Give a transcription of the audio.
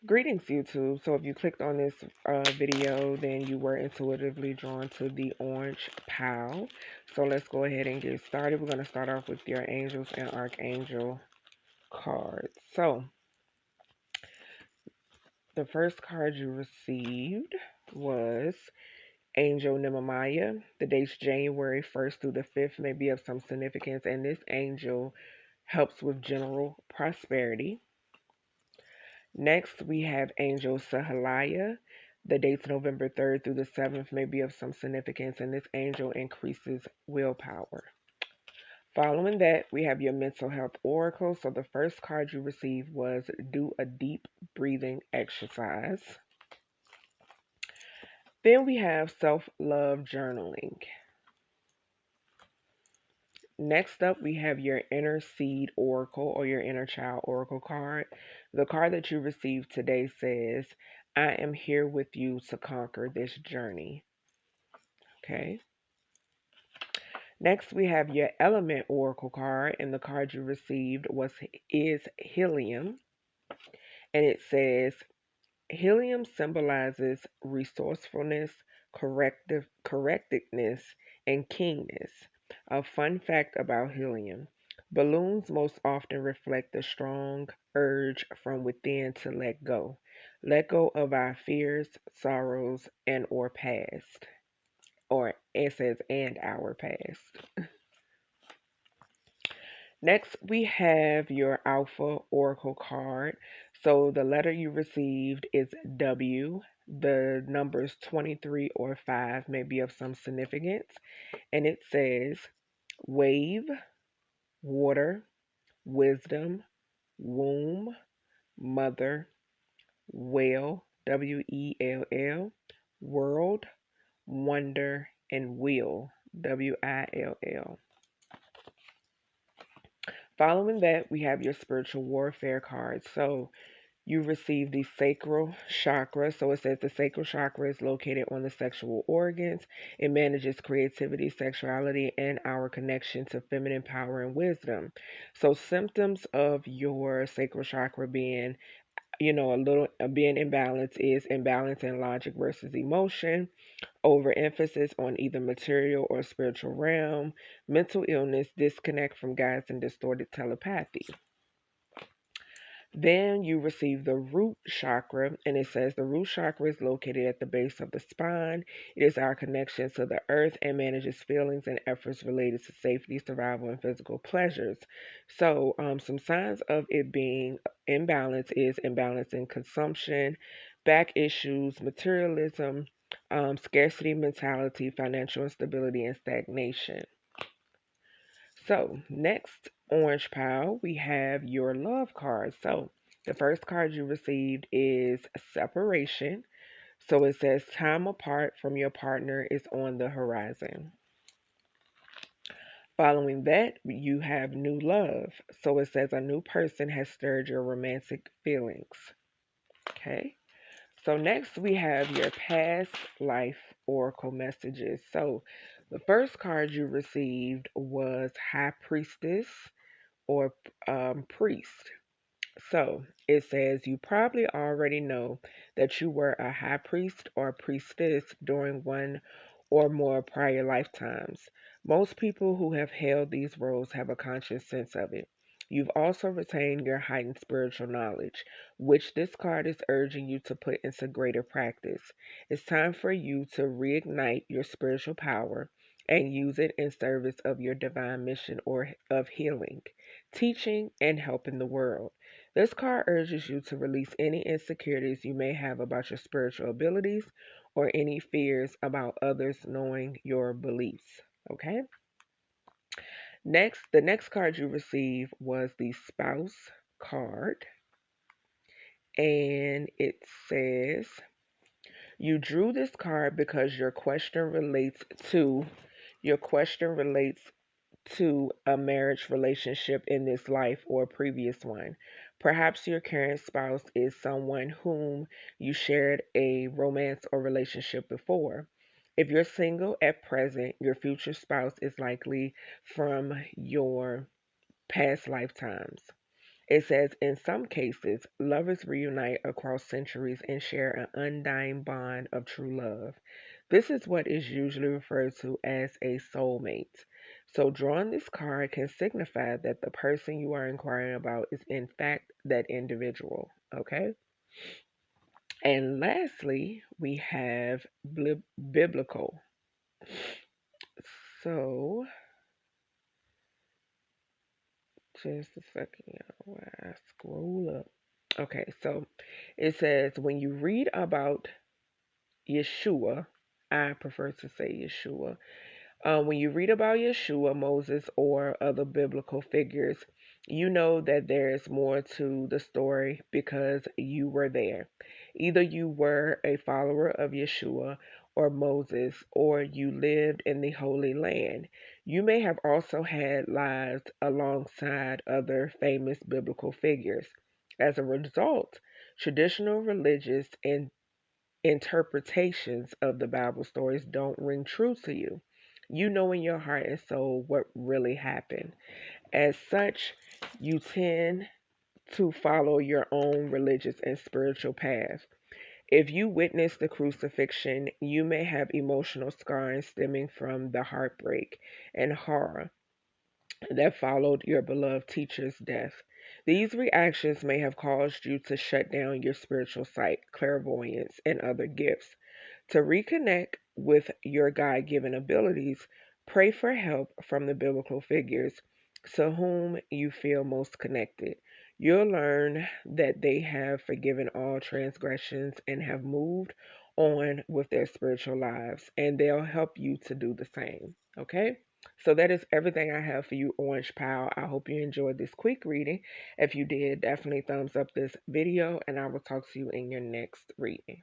Greetings, YouTube. So if you clicked on this video, then you were intuitively drawn to the orange pile. So let's go ahead and get started. We're going to start off with your angels and archangel cards. So the first card you received was Angel Nehemiah. The dates January 1st through the 5th may be of some significance, and this angel helps with general prosperity. Next, we have Angel Sahaliah. The dates November 3rd through the 7th may be of some significance, and this angel increases willpower. Following that, we have your mental health oracle. So the first card you received was do a deep breathing exercise. Then we have self-love journaling. Next up, we have your inner seed oracle or your inner child oracle card. The card that you received today says, I am here with you to conquer this journey. Okay. Next, we have your element oracle card, and the card you received is helium, and it says, helium symbolizes resourcefulness, correctness, and keenness. A fun fact about helium: balloons most often reflect the strong urge from within to let go. Let go of our fears, sorrows, and or past. Or it says, and our past. Next, we have your Alpha Oracle card. So the letter you received is W. The numbers 23 or 5 may be of some significance. And it says wave, water, wisdom, womb, mother, whale, WELL, world, wonder, and will, WILL. Following that, we have your spiritual warfare card. So you receive the sacral chakra. So it says the sacral chakra is located on the sexual organs. It manages creativity, sexuality, and our connection to feminine power and wisdom. So symptoms of your sacral chakra being a little being imbalanced is imbalance in logic versus emotion, overemphasis on either material or spiritual realm, mental illness, disconnect from guides, and distorted telepathy. Then you receive the root chakra, and it says the root chakra is located at the base of the spine. It is our connection to the earth and manages feelings and efforts related to safety, survival, and physical pleasures. So, some signs of it being imbalance is imbalance in consumption, back issues, materialism, scarcity mentality, financial instability, and stagnation. So, next orange pile, we have your love card. So, the first card you received is separation. So, it says time apart from your partner is on the horizon. Following that, you have new love. So, it says a new person has stirred your romantic feelings. Okay. So, next we have your past life oracle messages. So, the first card you received was High Priestess or priest. So it says you probably already know that you were a high priest or priestess during one or more prior lifetimes. Most people who have held these roles have a conscious sense of it. You've also retained your heightened spiritual knowledge, which this card is urging you to put into greater practice. It's time for you to reignite your spiritual power and use it in service of your divine mission or of healing, teaching, and helping the world. This card urges you to release any insecurities you may have about your spiritual abilities or any fears about others knowing your beliefs. Okay? Next, the next card you received was the spouse card, and it says you drew this card because your question relates to a marriage relationship in this life or a previous one. Perhaps your current spouse is someone whom you shared a romance or relationship before. If you're single at present, your future spouse is likely from your past lifetimes. It says, in some cases, lovers reunite across centuries and share an undying bond of true love. This is what is usually referred to as a soulmate. So, drawing this card can signify that the person you are inquiring about is, in fact, that individual. Okay? And lastly, we have biblical. So, just a second, y'all, while I scroll up. Okay, so it says when you read about Yeshua, I prefer to say Yeshua. When you read about Yeshua, Moses, or other biblical figures, you know that there is more to the story because you were there. Either you were a follower of Yeshua or Moses, or you lived in the Holy Land. You may have also had lives alongside other famous biblical figures. As a result, traditional religious and interpretations of the Bible stories don't ring true to you. You know in your heart and soul what really happened. As such, you tend to follow your own religious and spiritual path. If you witness the crucifixion, you may have emotional scarring stemming from the heartbreak and horror that followed your beloved teacher's death. These reactions may have caused you to shut down your spiritual sight, clairvoyance, and other gifts. To reconnect with your God given abilities, pray for help from the biblical figures to whom you feel most connected. You'll learn that they have forgiven all transgressions and have moved on with their spiritual lives, and they'll help you to do the same. Okay? So that is everything I have for you, Orange Pal. I hope you enjoyed this quick reading. If you did, definitely thumbs up this video, and I will talk to you in your next reading.